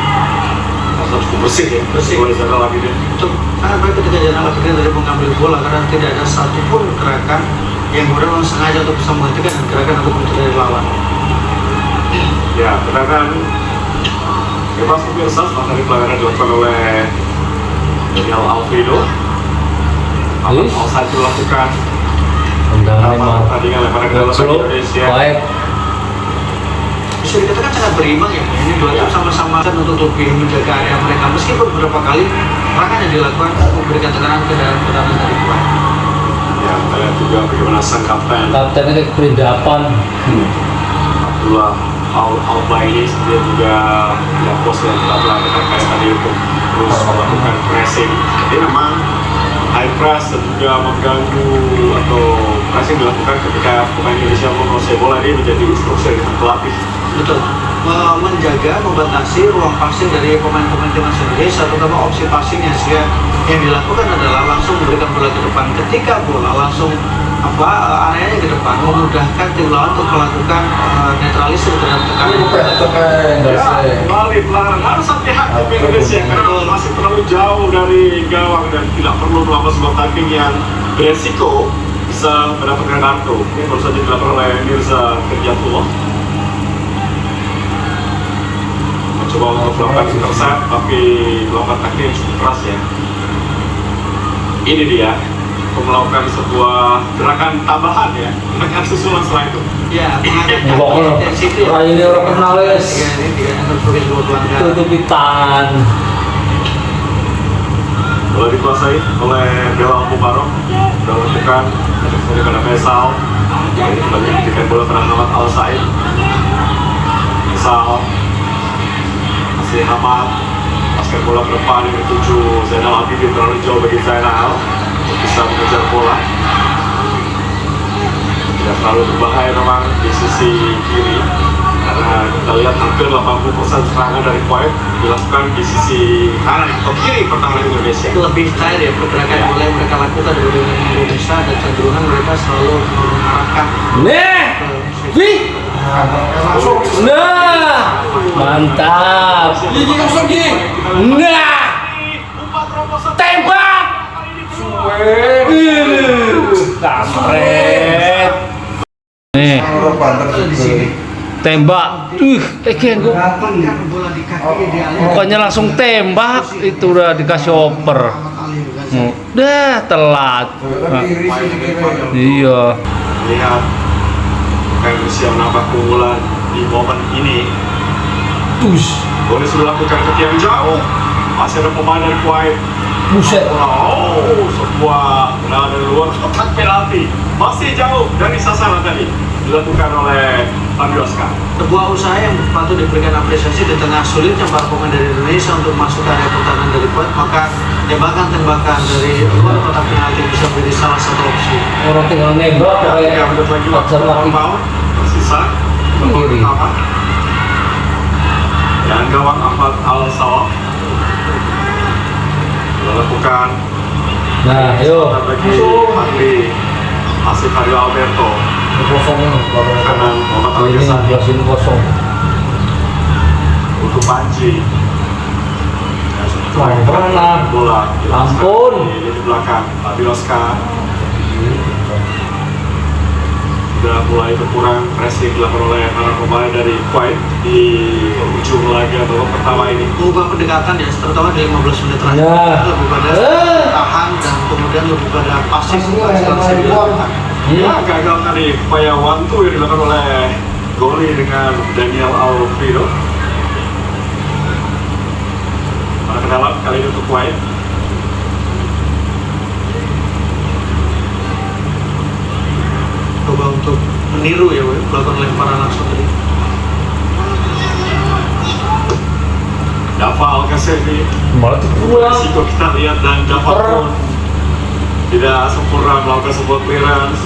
Harus bersih ya, Bersih. oleh Zainal Abidin. Itu sangat baik ketika Zainal Abidin tadi mengambil bola karena tidak ada satupun gerakan yang kemudian memang sengaja untuk bisa menghentikan gerakan untuk mencederai lawan. Ya, tendangan bebas pemirsa setelah tadi pelanggaran dilakukan oleh Daniel Alfredo. Yes. Offside dilakukan. Tendangan emang Pertandingan lemparan ke dalam bagi slow, Indonesia. baik. Bisa dikatakan sangat berimbang ya. Ini dua tim sama-sama untuk lebih menjaga area mereka meskipun beberapa kali serangan yang dilakukan memberikan tekanan ke dalam pertahanan dari kuat. Ya, kita lihat juga bagaimana sang kapten Kaptennya kayak kerindapan. Abdullah Al-Baini dia juga ya pos yang telah melakukan kayak tadi untuk terus melakukan pressing. Jadi memang high press dan juga mengganggu atau pressing dilakukan ketika pemain Indonesia menguasai bola ini menjadi instruksi dari pelatih. Betul. Menjaga, membatasi ruang passing dari pemain-pemain timnas Indonesia, terutama opsi passingnya, sehingga yang dilakukan adalah langsung memberikan bola ke depan. Ketika bola langsung areanya ke depan, memudahkan tim lawan untuk melakukan netralisir terhadap tekanan. Kembali pelanggaran harus hati-hati tim Indonesia karena masih terlalu jauh dari gawang dan tidak perlu melakukan sebuah tackling yang beresiko bisa mendapatkan kartu. Ini baru saja dilakukan oleh Mirza Kerjatullah. Mencoba untuk melakukan intercept tapi melakukan tackling yang cukup keras ya. Ini dia melakukan sebuah gerakan tambahan ya, gerakan susulan setelah itu. Ya, mengangkat Pokoknya intensity. ini orang kenal guys. Tiga yang sebagai sebuah pelanggaran. Tutupi tangan. Bola dikuasai oleh Belal Mubarok, sudah melakukan dari pada Faisal. Ini kembali diberikan bola pada Hamad Al Said. Faisal masih Hamad, paskan bola ke depan yang dituju Zainal Abidin, terlalu jauh bagi Zainal untuk bisa mengejar bola. Tidak terlalu berbahaya memang di sisi kiri karena kita lihat hampir 80% serangan dari Kuwait dilakukan di sisi kanan atau kiri pertahanan Indonesia. Lebih cair ya pergerakan bola yang mereka lakukan dibandingkan Indonesia, dan cenderungan mereka selalu mengarahkan Wih, nah, mantap. Nah, tembak. Kampret. Nih, tembak. Kayaknya gue mendapatkan bola di kaki idealnya. bukannya langsung tembak, itu udah dikasih oper. Dah telat. Nah, iya. Lihat bukan Rusia menambah keunggulan di momen ini. Boleh sudah lakukan ke tiang jauh. Masih ada pemain dari Kuwait. Buset. Oh, sebuah tendangan dari luar kotak penalti. Masih jauh dari sasaran tadi. Dilakukan oleh Pandioska. Sebuah usaha yang patut diberikan apresiasi di tengah sulitnya para pemain dari Indonesia untuk masuk ke area pertahanan dari Kuwait, maka tembakan-tembakan dari luar kotak penalti bisa menjadi salah satu opsi. Orang tinggal nembak Ya, kayak menit lagi waktu normal tersisa. Babak Kiri. pertama. Dan gawang Ahmad Al-Sawaf melakukan Nah, yuk. bagi Fadli Asif Fadli Alberto Kosong kanan Muhammad ini Al-Ghazali jelasin kosong. untuk Panji. Mana? Bola Ampun. di belakang Pandioska sudah mulai berkurang. Pressing dilakukan oleh para pemain dari Kuwait di ujung laga babak pertama ini. Mengubah pendekatan ya, terutama di 15 menit terakhir. Ya. Lebih pada tahan dan kemudian lebih pada pasif setelah dilakukan. Ya, gagal tadi upaya one-two yang dilakukan oleh Goli dengan Daniel Alfredo. Mana ke dalam kali ini untuk Kuwait. Coba untuk meniru ya, melakukan lemparan langsung tadi. Dava Al-Kasevi. Malah tuh pulang. Risiko kita lihat dan Dava pun tidak sempurna melakukan sebuah clearance.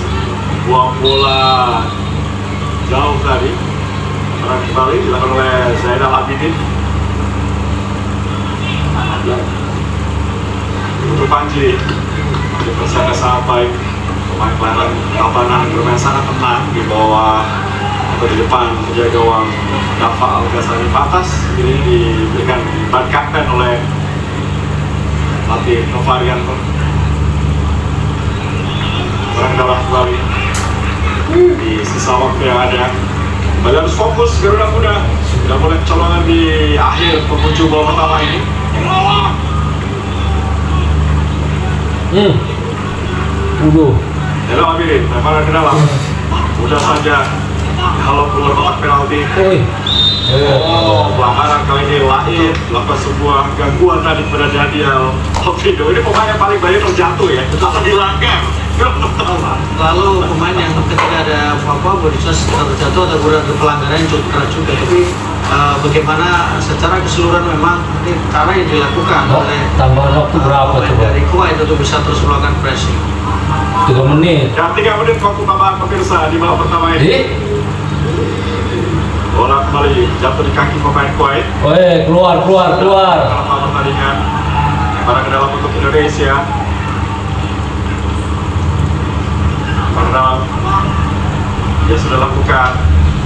Buang bola jauh tadi. Serang kembali dilakukan oleh Zainal Abidin. Untuk Panji. Panji persiapan sangat baik. Pemain kelahiran Tabanan bermain sangat tenang di bawah atau di depan penjaga gawang Dava Al-Ghazali. Pantas ini diberikan ban kapten oleh pelatih Novarian orang dalam kembali di sisa waktu yang ada. Kembali harus fokus Garuda Muda. Sudah mulai kecolongan di akhir penghujung babak pertama ini. Udah. Hello Abirin, lemparan ke dalam. Mudah saja kalau keluar kotak penalti. Oh, pelanggaran kali ini Lahir melakukan sebuah gangguan tadi pada Daniel Ovido. Ini pemain yang paling banyak terjatuh ya, atau dilanggar. Lalu pemain yang ketika ada berusaha terjatuh atau ada pelanggaran yang cukup keras juga. Tapi bagaimana secara keseluruhan memang ini cara yang dilakukan oleh tambahan waktu berapa pemain coba? dari Kuwait untuk bisa terus melakukan pressing. 3 menit. Dan 3 menit waktu tambahan pemirsa di babak pertama ini. Bola kembali jatuh di kaki pemain Kuwait. Keluar. Dalam pertandingan para ke dalam untuk Indonesia. Karena dia sudah lakukan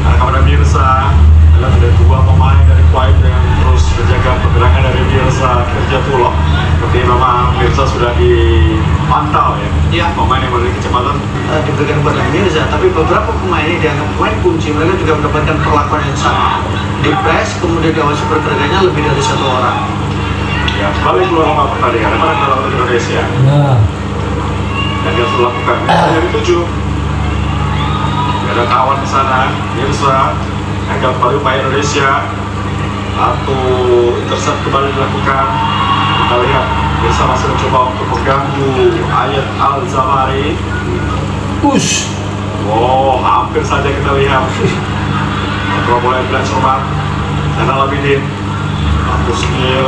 kepada Mirsa adalah ada 2 pemain dari Kuwait yang terus menjaga pergerakan dari Mirsa kerja Tulok. Seperti memang Mirsa sudah dipantau ya, pemain yang memiliki kecepatan Diberikan kepada Mirza, tapi beberapa pemain ini dianggap pemain kunci. Mereka juga mendapatkan perlakuan yang sama. Di press, kemudian diawasi pergerakannya lebih dari 1 orang. ya balik keluar lama pertandingan para ke dalam Indonesia. Nah, Dan dia sudah lakukan dari 7. Ada kawan di sana, Mirsa, gagal kembali upaya Indonesia. Satu intercept kembali dilakukan. Kita lihat Mirsa masih mencoba untuk mengganggu Ayat Al-Zamari. Wow, hampir saja kita lihat. Kontrol mulai Black Somat dan Alabidin. Bagus nih,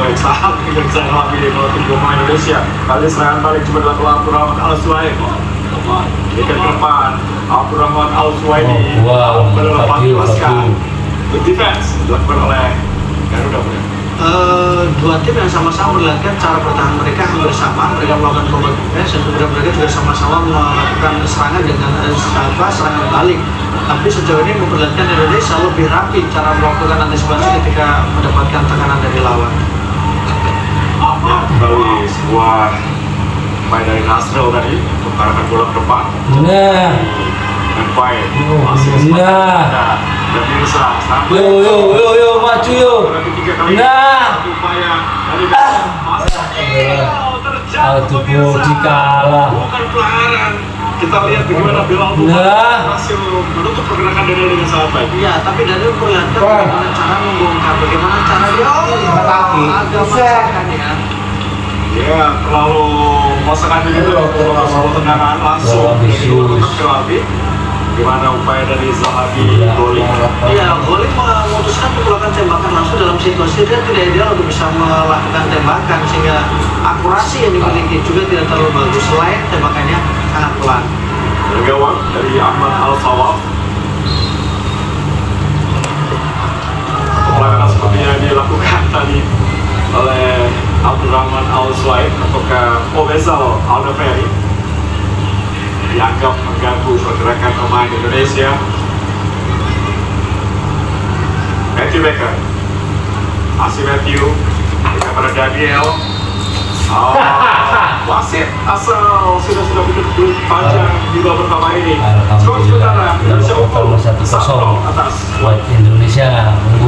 Zainal Alabidin melatih 2 pemain Indonesia. Kali serangan balik cuma dilakukan Abdurrahman Al-Suwaid. Berikan ke depan, Abdurrahman Al-Suwaidi melepas good defense dilakukan oleh Garuda Muda. 2 tim yang sama-sama melihatkan cara bertahan mereka hampir sama. Mereka melakukan combat defense dan kemudian mereka juga sama-sama melakukan serangan dengan serangan balik. Tapi sejauh ini memperlihatkan Indonesia lebih rapi cara melakukan antisipasi ketika mendapatkan tekanan dari lawan. Ya, kembali sebuah pemain dari Nasrul tadi untuk mengarahkan bola ke depan. nah, Dan Kuwait masih kesempatan dan Mirsa sampai yo, maju yo. lagi 3 kali. Nah. Satu upaya dari Aduh, bodi kalah. Bukan pelanggaran. Kita lihat bagaimana Bilal berhasil menutup pergerakan Daniel dengan sangat baik. Iya, tapi Daniel memperlihatkan bagaimana cara membongkar, bagaimana cara dia agak memaksakan ya. Ya, terlalu memaksakan diri itu sebuah tendangan langsung dari penalti. Gimana upaya dari Zahabi Golik? Iya, Golik memutuskan untuk melakukan tembakan langsung dalam situasi dia tidak ideal untuk bisa melakukan tembakan sehingga akurasi yang dimiliki juga tidak terlalu bagus. Selain tembakannya sangat pelan. Dari gawang dari Ahmad Al-Sawaf. Pelanggaran sepertinya dilakukan tadi oleh Abdurrahman Al-Suwaid atau Obezal Aldeferi. Dianggap mengganggu pergerakan pemain Indonesia. Matthew Baker, Matthew kepada Daniel. Wasit asal sudah betul-betul panjang di babak pertama ini. Skor sementara Indonesia unggul 1-0 atas Kuwait. Indonesia unggul